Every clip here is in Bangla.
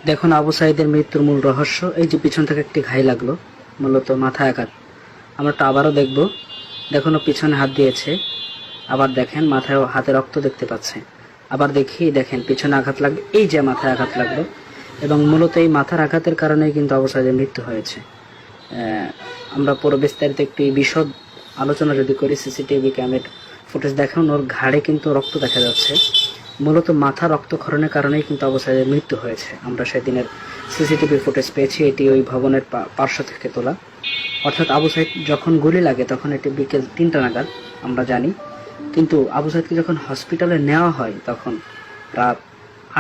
দেখুন আবু সাঈদের মৃত্যুর মূল রহস্য। এই যে পিছন থেকে একটি ঘাই লাগলো, মূলত মাথায় আঘাত। আমরা তো আবারও দেখব। দেখুন ও পিছনে হাত দিয়েছে, আবার দেখেন মাথায় হাতে রক্ত দেখতে পাচ্ছে। আবার দেখেন পিছনে আঘাত লাগলো, এই যে মাথায় আঘাত লাগলো, এবং মূলত এই মাথার আঘাতের কারণেই কিন্তু আবু সাঈদের মৃত্যু হয়েছে। আমরা পুরো বিস্তারিত একটি বিশদ আলোচনা যদি করি, সিসিটিভি ক্যামেরা ফুটেজ দেখান, ওর ঘাড়ে কিন্তু রক্ত দেখা যাচ্ছে। মূলত মাথা রক্তক্ষরণের কারণেই কিন্তু আবু সাঈদের মৃত্যু হয়েছে। আমরা সেদিনের সিসিটিভি ফুটেজ পেয়েছি, এটি ওই ভবনের পার্শ্ব থেকে তোলা। অর্থাৎ আবু সাঈদ যখন গুলি লাগে তখন এটি বিকেল 3টা নাগাদ আমরা জানি, কিন্তু আবু সাঈদকে যখন হসপিটালে নেওয়া হয় তখন রাত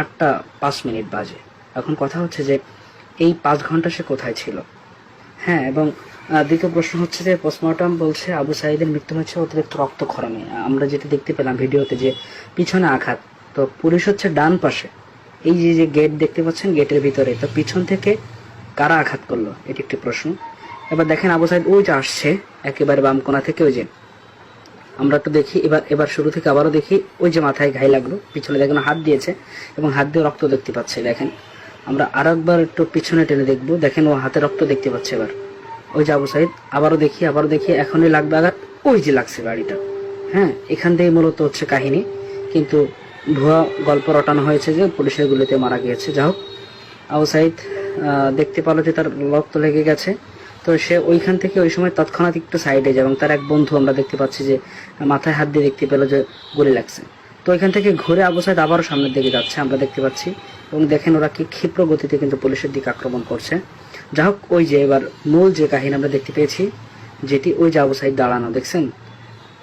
8টা 5 মিনিট বাজে। এখন কথা হচ্ছে যে এই 5 ঘন্টা সে কোথায় ছিল? হ্যাঁ, এবং দ্বিতীয় প্রশ্ন হচ্ছে যে পোস্টমর্টম বলছে আবু সাঈদের মৃত্যু হয়েছে অতিরিক্ত রক্তক্ষরণে। আমরা যেটা দেখতে পেলাম ভিডিওতে যে পিছনে আঘাত, তো পুলিশ হচ্ছে ডান পাশে, এই যে গেট দেখতে পাচ্ছেন, গেটের ভিতরে, তো পিছন থেকে কারা আঘাত করলো এটি একটি প্রশ্ন। এবার দেখেন আবু সাঈদ ওই যে আসছে একেবারে বাম কোণা থেকে, ওই যে আমরা একটু দেখি, এবার শুরু থেকে আবারও দেখি। ওই যে মাথায় ঘাই লাগলো, পিছনে দেখুন হাত দিয়েছে এবং হাত দিয়ে রক্ত দেখতে পাচ্ছে। দেখেন আমরা আর একবার একটু পিছনে টেনে দেখবো, দেখেন ও হাতে রক্ত দেখতে পাচ্ছে। এবার ওই যে আবু সাঈদ, আবারও দেখি, এখনই লাগবে আঘাত, ওই যে লাগছে বাড়িটা। হ্যাঁ, এখান থেকে মূলত হচ্ছে কাহিনী, কিন্তু ভুয়া গল্প রটানো হয়েছে যে পুলিশের গুলিতে মারা গিয়েছে। যা হোক, আবু সাঈদ দেখতে পেল যে তার রক্ত লেগে গেছে, তো সে ওইখান থেকে ওই সময় তৎক্ষণাৎ একটু সাইডে যায়, এবং তার এক বন্ধু আমরা দেখতে পাচ্ছি যে মাথায় হাত দিয়ে দেখতে পেল যে গুলি লাগছে। তো ওইখান থেকে ঘুরে আবু সাঈদ আবারও সামনের দিকে যাচ্ছে, আমরা দেখতে পাচ্ছি। এবং দেখেন ওরা কি ক্ষিপ্র গতিতে কিন্তু পুলিশের দিকে আক্রমণ করছে। যা হোক, ওই যে এবার মূল যে কাহিনী আমরা দেখতে পেয়েছি, যেটি ওই যে আবু সাঈদ দাঁড়ানো দেখছেন,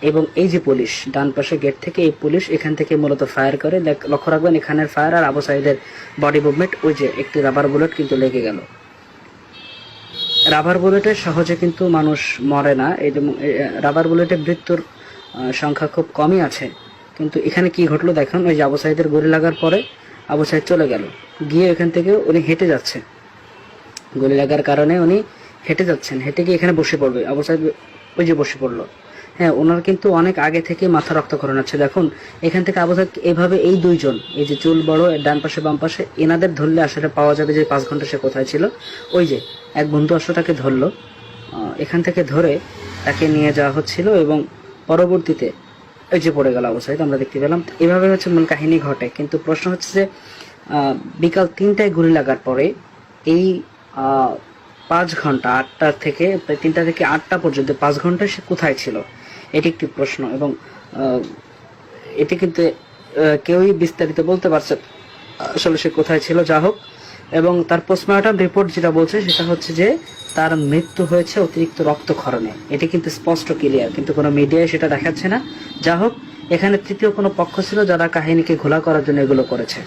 এবং এই যে পুলিশ ডান পাশে গেট থেকে, এই পুলিশ এখান থেকে মূলত ফায়ার করে। লক্ষ্য রাখবেন এখানের ফায়ার আর আবু সাঈদের বডি মুভমেন্ট, ওই যে একটি রাবার বুলেট কিন্তু লেগে গেল। রাবার বুলেটে সহজে কিন্তু মানুষ মরে না, এই রাবার বুলেটে মৃত্যুর সংখ্যা খুব কমই আছে। কিন্তু এখানে কি ঘটলো দেখুন, ওই যে আবু সাঈদের গুলি লাগার পরে আবু সাঈদ চলে গেল, গিয়ে এখান থেকে উনি হেঁটে যাচ্ছে, গুলি লাগার কারণে উনি হেঁটে যাচ্ছেন, হেঁটে গিয়ে এখানে বসে পড়বে। আবু সাঈদ ওই যে বসে পড়লো। হ্যাঁ, ওনার কিন্তু অনেক আগে থেকে মাথা রক্তক্ষরণ আছে। দেখুন এখান থেকে আবু সাঈদ এইভাবে, এই দুইজন, এই যে চুল বড় ডান পাশে বাম পাশে, এনাদের ধরলে আসলে পাওয়া যাবে যে 5 ঘন্টা সে কোথায় ছিল। ওই যে এক বন্ধু আসলে তাকে ধরলো, এখান থেকে ধরে তাকে নিয়ে যাওয়া হচ্ছিল, এবং পরবর্তীতে ওই যে পড়ে গেল আবু সাঈদ, আমরা দেখতে পেলাম। এভাবে হচ্ছে মূল কাহিনী ঘটে। কিন্তু প্রশ্ন হচ্ছে যে বিকাল 3টায় গুলি লাগার পরে এই 5 ঘন্টা, 8টা থেকে 3টা থেকে 8টা পর্যন্ত 5 ঘন্টা সে কোথায় ছিল, এটি একটি প্রশ্ন। এবং এটি কিন্তু কেউই বিস্তারিত বলতে পারছে আসলে সে কোথায় ছিল। যা হোক, এবং তার পোস্টমর্টম রিপোর্ট যেটা বলছে সেটা হচ্ছে যে তার মৃত্যু হয়েছে অতিরিক্ত রক্তক্ষরণে। এটি কিন্তু স্পষ্ট ক্লিয়ার, কিন্তু কোনো মিডিয়ায় সেটা দেখাচ্ছে না। যা হোক, এখানে তৃতীয় কোনো পক্ষ ছিল যারা কাহিনীকে ঘোলা করার জন্য এগুলো করেছে।